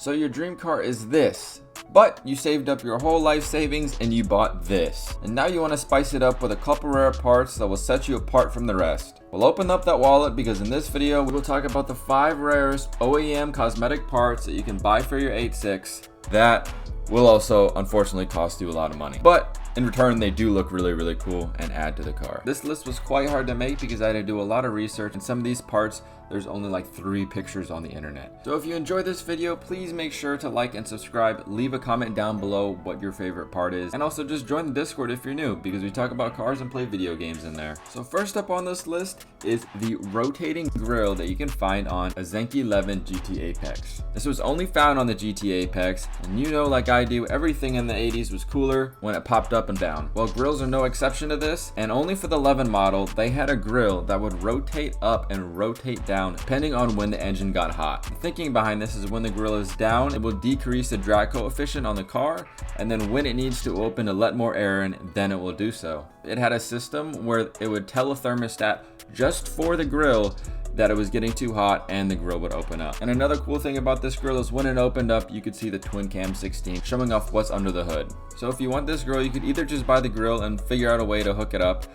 So your dream car is this, but you saved up your whole life savings and you bought this. And now you want to spice it up with a couple rare parts that will set you apart from the rest. We'll open up that wallet because in this video we will talk about the 5 rarest OEM cosmetic parts that you can buy for your 86 that will also unfortunately cost you a lot of money. But in return, they do look really cool and add to the car. This list was quite hard to make because I had to do a lot of research, and some of these parts, there's only like 3 pictures on the internet. So if you enjoyed this video, please make sure to like and subscribe. Leave a comment down below what your favorite part is. And also just join the Discord if you're new, because we talk about cars and play video games in there. So first up on this list is the rotating grille that you can find on a Zenki 11 GT Apex. This was only found on the GT Apex, and you know, like I do, everything in the 80s was cooler when it popped up and down. Well, grills are no exception to this, and only for the 11 model, they had a grill that would rotate up and rotate down depending on when the engine got hot. The thinking behind this is when the grill is down, it will decrease the drag coefficient on the car, and then when it needs to open to let more air in, then it will do so. It had a system where it would tell a thermostat just for the grill that it was getting too hot and the grill would open up. And another cool thing about this grill is when it opened up, you could see the twin cam 16 showing off what's under the hood. So if you want this grill, you could either just buy the grill and figure out a way to hook it up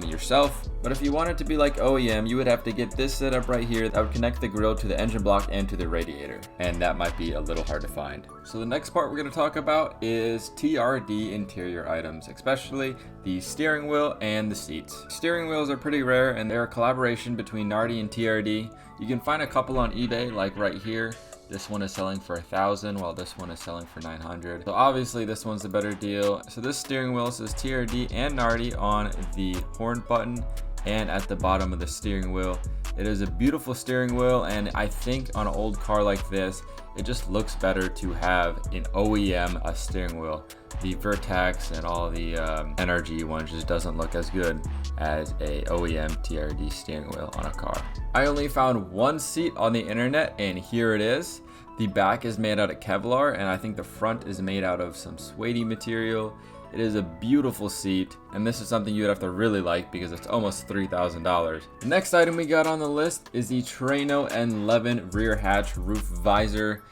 yourself. But if you want it to be like OEM, you would have to get this setup right here that would connect the grill to the engine block and to the radiator. And that might be a little hard to find. So the next part we're going to talk about is Trd Interior items, especially the steering wheel and the seats. Steering wheels are pretty rare, and they're a collaboration between Nardi and Trd. You can find a couple on eBay, like right here. This one is selling for $1,000 while this one is selling for $900. So obviously this one's a better deal. So this steering wheel says Trd and Nardi on the horn button and at the bottom of the steering wheel. It is a beautiful steering wheel, and I think on an old car like this, it just looks better to have an OEM steering wheel. The Vertex and all the NRG ones just doesn't look as good as a OEM Trd steering wheel on a car. I only found one seat on the internet, and here it is. The back is made out of Kevlar, and I think the front is made out of some suede material. It is a beautiful seat, and this is something you'd have to really like because it's almost $3,000. The next item we got on the list is the Treno N11 rear hatch roof visor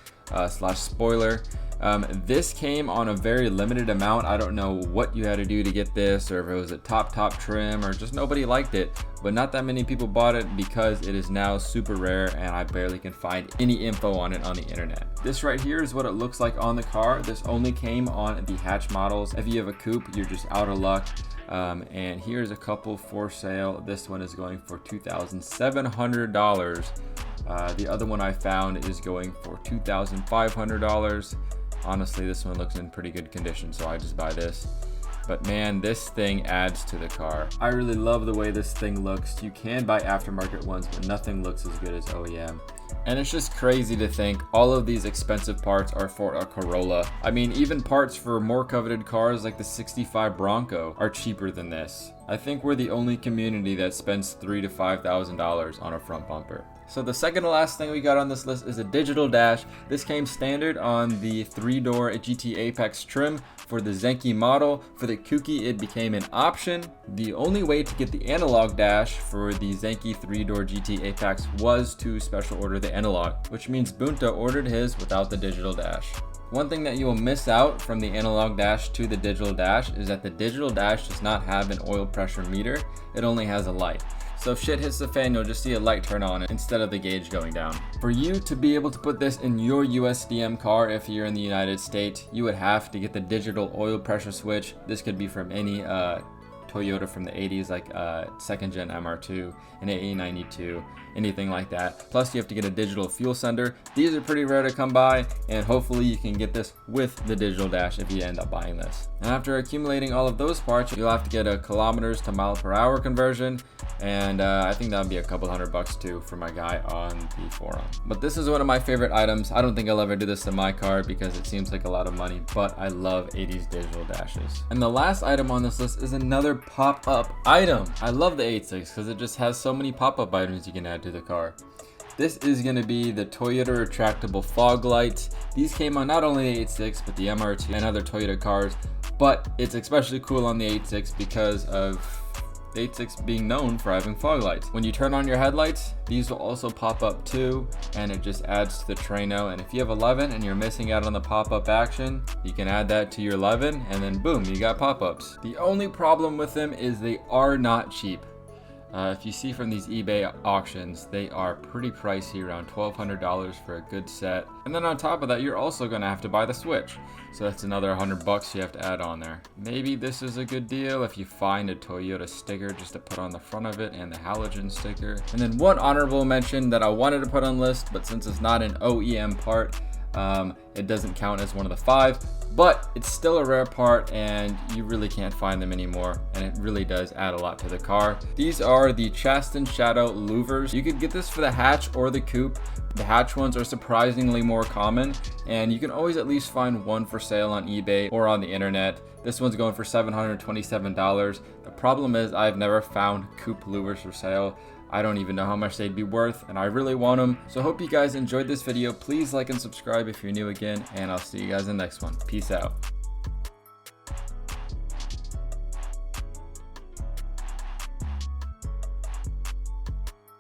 slash spoiler. This came on a very limited amount. I don't know what you had to do to get this, or if it was a top trim, or just nobody liked it, but not that many people bought it because it is now super rare and I barely can find any info on it on the internet. This right here is what it looks like on the car. This only came on the hatch models. If you have a coupe, you're just out of luck. And here's a couple for sale. This one is going for $2,700. The other one I found is going for $2,500. Honestly, this one looks in pretty good condition, so I just buy this. But man, this thing adds to the car. I really love the way this thing looks. You can buy aftermarket ones, but nothing looks as good as OEM. And it's just crazy to think all of these expensive parts are for a Corolla. I mean, even parts for more coveted cars like the 65 Bronco are cheaper than this. I think we're the only community that spends $3,000 to $5,000 on a front bumper. So the second to last thing we got on this list is a digital dash. This came standard on the 3-door GT Apex trim for the Zenki model. For the Kuki, it became an option. The only way to get the analog dash for the Zenki 3-door GT Apex was to special order the analog, which means Bunta ordered his without the digital dash. One thing that you will miss out from the analog dash to the digital dash is that the digital dash does not have an oil pressure meter. It only has a light. So if shit hits the fan, you'll just see a light turn on instead of the gauge going down. For you to be able to put this in your USDM car, if you're in the United States, you would have to get the digital oil pressure switch. This could be from any Toyota from the 80s, like second gen MR2, an AE92, anything like that. Plus you have to get a digital fuel sender. These are pretty rare to come by, and hopefully you can get this with the digital dash if you end up buying this. And after accumulating all of those parts, you'll have to get a kilometers to mile per hour conversion, and I think that would be a couple $100 too for my guy on the forum. But this is one of my favorite items. I don't think I'll ever do this to my car because it seems like a lot of money, but I love 80s digital dashes. And the last item on this list is another pop-up item. I love the 86 because it just has so many pop-up items you can add to the car. This is going to be the Toyota retractable fog lights. These came on not only the 86 but the MR2 and other Toyota cars, but it's especially cool on the 86 because of the 86 being known for having fog lights. When you turn on your headlights, these will also pop up too, and it just adds to the Trano. And if you have 11 and you're missing out on the pop-up action, you can add that to your 11, and then boom, you got pop-ups. The only problem with them is they are not cheap. If you see from these eBay auctions, they are pretty pricey, around $1,200 for a good set. And then on top of that, you're also going to have to buy the switch. So that's another $100 you have to add on there. Maybe this is a good deal if you find a Toyota sticker just to put on the front of it and the halogen sticker. And then one honorable mention that I wanted to put on list, but since it's not an OEM part, it doesn't count as one of the 5, but it's still a rare part and you really can't find them anymore, and it really does add a lot to the car. These are the Chasten Shadow Louvers. You could get this for the hatch or the coupe. The hatch ones are surprisingly more common, and you can always at least find one for sale on eBay or on the internet. This one's going for $727. The problem is I've never found coupe louvers for sale. I don't even know how much they'd be worth, and I really want them. So I hope you guys enjoyed this video. Please like and subscribe if you're new again, and I'll see you guys in the next one. Peace out.